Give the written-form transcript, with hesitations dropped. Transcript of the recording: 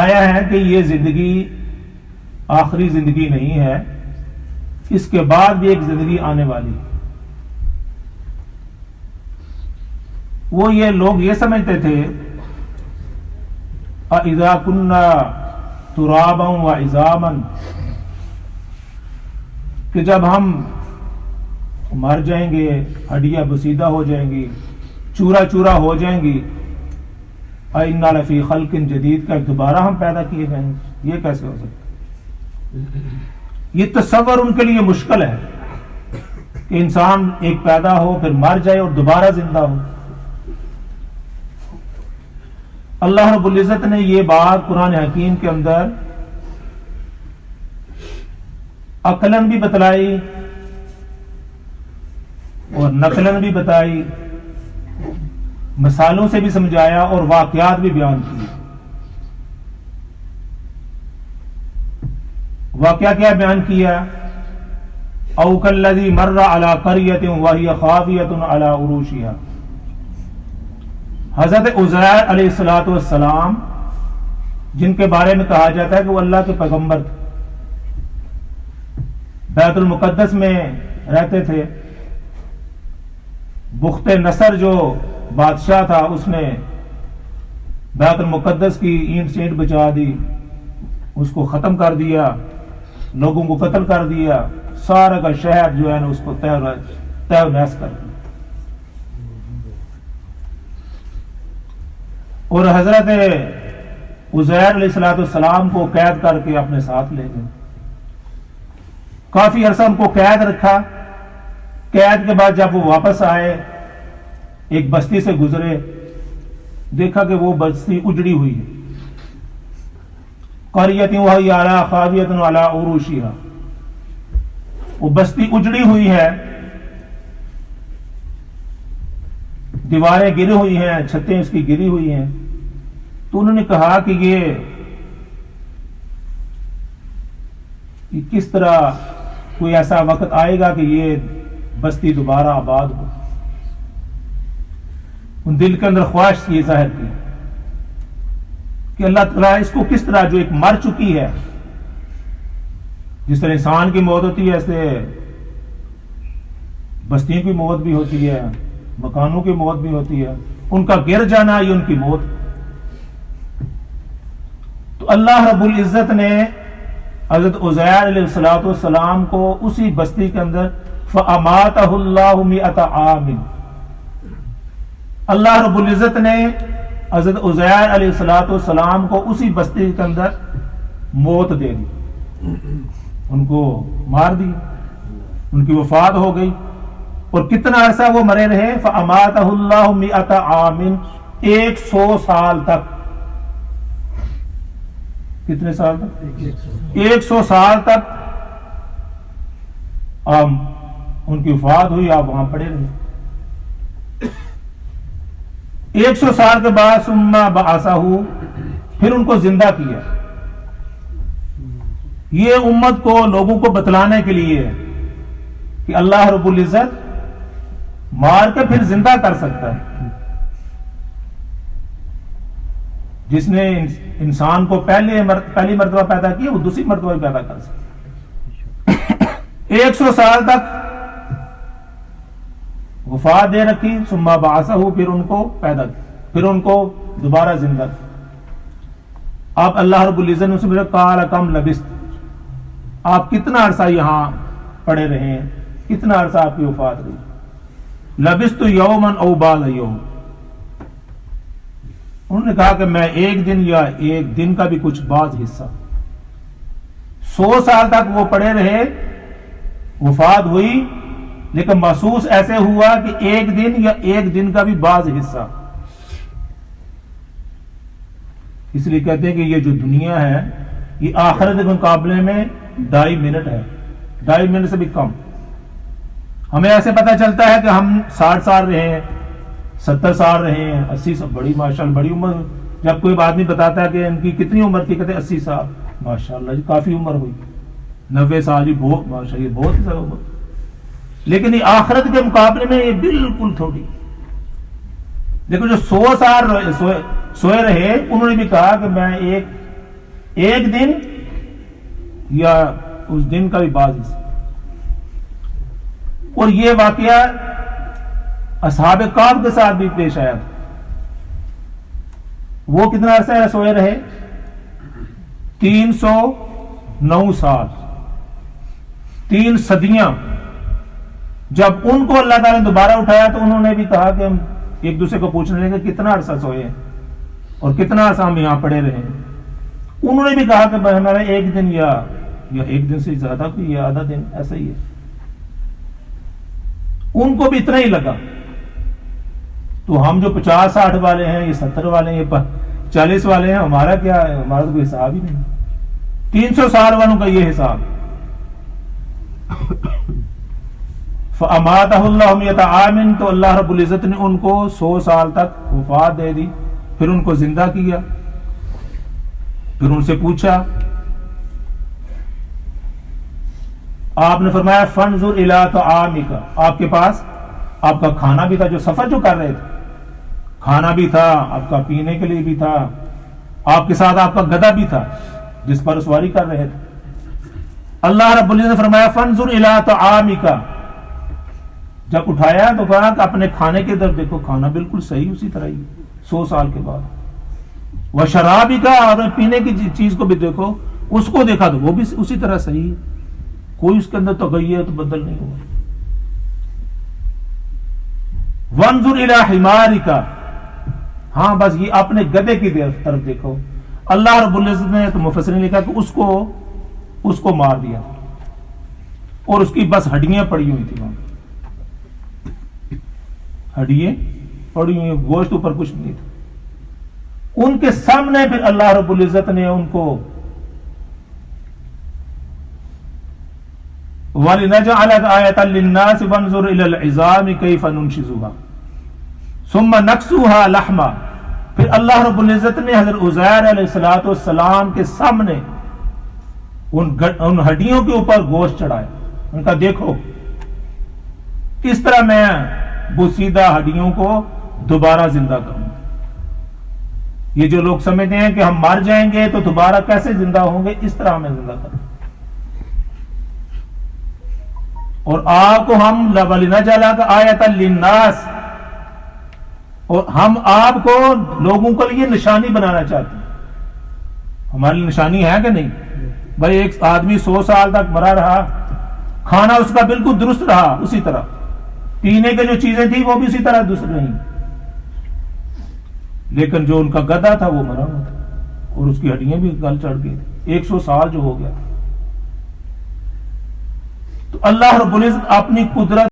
آیا ہے کہ یہ زندگی آخری زندگی نہیں ہے، اس کے بعد بھی ایک زندگی آنے والی۔ وہ یہ لوگ یہ سمجھتے تھے اذا كنا ترابا وعظاما، کہ جب ہم مر جائیں گے، ہڈیاں بسیدہ ہو جائیں گی، چورا چورا ہو جائیں گی، اِنَّا لَفِي خَلْقٍ جدید کا دوبارہ ہم پیدا کیے جائیں گے، یہ کیسے ہو سکتا ہے؟ یہ تصور ان کے لیے مشکل ہے کہ انسان ایک پیدا ہو پھر مر جائے اور دوبارہ زندہ ہو۔ اللہ رب العزت نے یہ بات قرآن حکیم کے اندر عقلاً بھی بتلائی اور نقلاً بھی بتائی، مثالوں سے بھی سمجھایا اور واقعات بھی بیان کیے۔ واقعہ کیا بیان کیا؟ او کالذی مر علی قریۃ وہی خاویۃ علی عروشہا، حضرت عزیر علیہ السلام جن کے بارے میں کہا جاتا ہے کہ وہ اللہ کے پیغمبر تھے، بیت المقدس میں رہتے تھے۔ بخت نصر جو بادشاہ تھا اس نے بیت المقدس کی اینٹ سینٹ بچا دی، اس کو ختم کر دیا، لوگوں کو قتل کر دیا، سارا کا شہر جو ہے نا اس کو تہہ و نیس کر دیا۔ اور حضرت عزیر علیہ السلام کو قید کر کے اپنے ساتھ لے گئے، کافی عرصہ ان کو قید رکھا۔ قید کے بعد جب وہ واپس آئے، ایک بستی سے گزرے، دیکھا کہ وہ بستی اجڑی ہوئی ہے، قریۃ وہی علی خاویۃ علی عروشہا، وہ بستی اجڑی ہوئی ہے، دیواریں گری ہوئی ہیں، چھتیں اس کی گری ہوئی ہیں۔ تو انہوں نے کہا کہ یہ کس طرح کوئی ایسا وقت آئے گا کہ یہ بستی دوبارہ آباد ہو۔ ان دل کے اندر خواہش یہ ظاہر کی کہ اللہ تعالیٰ اس کو کس طرح، جو ایک مر چکی ہے، جس طرح انسان کی موت ہوتی ہے ایسے بستیوں کی موت بھی ہوتی ہے، مکانوں کی موت بھی ہوتی ہے، ان کا گر جانا یہ ان کی موت۔ تو اللہ رب العزت نے حضرت عزیر علیہ السلام کو اسی بستی کے اندر فَأَمَاتَهُ اللَّهُ مِئَةَ عَامٍ، اللہ رب العزت نے حضرت عزیر علیہ السلام کو اسی بستی کے اندر موت دے دی، ان کو مار دی، ان کی وفات ہو گئی۔ اور کتنا عرصہ وہ مرے رہے؟ فَأَمَاتَهُ اللَّهُ مِئَةَ عَامٍ، 100 سال تک۔ کتنے سال تک؟ 100 سال تک ان کی وفات ہوئی، آپ وہاں پڑے رہے۔ 100 سال کے بعد ثم بعثہ، پھر ان کو زندہ کیا۔ یہ امت کو، لوگوں کو بتلانے کے لیے ہے کہ اللہ رب العزت مار کے پھر زندہ کر سکتا ہے۔ جس نے انسان کو پہلی مرتبہ پیدا کیا، وہ دوسری مرتبہ بھی پیدا کر سکتا ہے۔ 100 سال تک وفات دے رکھی، ثم بعثہ، پھر ان کو پیدا کیا، پھر ان کو دوبارہ زندہ کیا۔ آپ اللہ رب العزت نے اسے قال کم لبثت، آپ کتنا عرصہ یہاں پڑے رہے ہیں، کتنا عرصہ آپ کی وفات رہی؟ لبثت یوما او بعض یوم، انہوں نے کہا کہ میں ایک دن یا ایک دن کا بھی کچھ بعض حصہ۔ 100 سال تک وہ پڑے رہے، وفات ہوئی، لیکن محسوس ایسے ہوا کہ ایک دن یا ایک دن کا بھی بعض حصہ۔ اس لیے کہتے ہیں کہ یہ جو دنیا ہے یہ آخرت کے مقابلے میں 2.5 منٹ ہے، 2.5 منٹ سے بھی کم۔ ہمیں ایسے پتہ چلتا ہے کہ ہم 60 سال رہے ہیں، 70 سال رہے ہیں، 80 سال، بڑی ماشاءاللہ بڑی عمر۔ جب کوئی آدمی بتاتا ہے کہ ان کی کتنی عمر تھی، کہتے ہیں 80 سال، ماشاءاللہ جی کافی عمر ہوئی۔ 90 سال جی بہت، ماشاءاللہ یہ بہت زیادہ عمر۔ لیکن یہ آخرت کے مقابلے میں یہ بالکل تھوڑی۔ دیکھو جو 100 سال سوئے رہے، انہوں نے بھی کہا کہ میں ایک ایک دن یا اس دن کا بھی بعض حصہ. اور یہ واقعہ اصحاب کہف کے ساتھ بھی پیش آیا تھا. وہ کتنا عرصہ سوئے رہے؟ 309 سال، 3 صدیاں. جب ان کو اللہ تعالیٰ نے دوبارہ اٹھایا تو انہوں نے بھی کہا کہ ہم ایک دوسرے کو پوچھنے لگے کتنا عرصہ سوئے ہیں اور کتنا عرصہ ہم یہاں پڑے رہے ہیں. انہوں نے بھی کہا کہ ہمارا ایک دن یا ایک دن سے زیادہ کوئی یا آدھا دن ایسا ہی ہے. ان کو بھی اتنا ہی لگا. تو ہم جو 50-60 والے ہیں، یہ 70 والے ہیں، یہ 40 والے ہیں، ہمارا کیا ہے؟ ہمارا تو کوئی حساب ہی نہیں. 300 سال والوں کا یہ حساب. فَأَمَاتَهُ اللَّهُ مِئَةَ عَامٍ، تو اللہ رب العزت نے ان کو 100 سال تک وفات دے دی. پھر ان کو زندہ کیا. پھر ان سے پوچھا، آپ نے فرمایا فَانْظُرْ إِلَىٰ طَعَامِكَ، آپ کے پاس آپ کا کھانا بھی تھا، جو سفر جو کر رہے تھے کھانا بھی تھا، آپ کا پینے کے لیے بھی تھا، آپ کے ساتھ آپ کا گدھا بھی تھا جس پر سواری کر رہے تھے. اللہ رب العزت نے فرمایا فَانْظُرْ إِلَىٰ طَعَامِكَ، جب اٹھایا تو کہا کہ اپنے کھانے کی طرف دیکھو، کھانا بالکل صحیح اسی طرح ہی 100 سال کے بعد. وَشَرَابِكَ، اور پینے کی چیز کو بھی دیکھو، اس کو دیکھا تو وہ بھی اسی طرح صحیح ہے، کوئی اس کے اندر تغیر تو بدل نہیں ہوا. وَانْظُرْ إِلَىٰ حِمَارِكَ، ہاں بس یہ اپنے گدھے کی طرف دیکھو. اللہ رب العزت نے تو مفسرین نے لکھا کہ اس کو مار دیا اور اس کی بس ہڈیاں پڑی ہوئی تھی وہاں. ہڈیاں پڑی ہوئی، گوشت اوپر کچھ نہیں تھا. ان کے سامنے پھر اللہ رب العزت نے ان کو وَلِنَجْعَلَكَ آیَةً لِلنَّاسِ وَانْظُرْ إِلَى الْعِظَامِ كَيْفَ نُنْشِزُهَا ثُمَّ نَكْسُوهَا لَحْمًا. پھر اللہ رب العزت نے حضرت عزیر علیہ السلام کے سامنے ان ہڈیوں کے اوپر گوشت چڑھایا. ان کا دیکھو کس طرح میں بوسیدہ ہڈیوں کو دوبارہ زندہ کروں. یہ جو لوگ سمجھتے ہیں کہ ہم مر جائیں گے تو دوبارہ کیسے زندہ ہوں گے، اس طرح ہمیں زندہ کروں. اور آپ کو ہم وَلِنَجْعَلَكَ آیَةً لِلنَّاسِ، اور ہم آپ کو لوگوں کے لیے نشانی بنانا چاہتے ہیں. ہماری نشانی ہے کہ نہیں بھائی؟ ایک آدمی 100 سال تک مرا رہا، کھانا اس کا بالکل درست رہا اسی طرح، پینے کے جو چیزیں تھیں وہ بھی اسی طرح درست رہیں، لیکن جو ان کا گدھا تھا وہ مرا ہوا تھا اور اس کی ہڈیاں بھی گل چڑھ گئی. 100 سال جو ہو گیا. تو اللہ رب العزت اپنی قدرت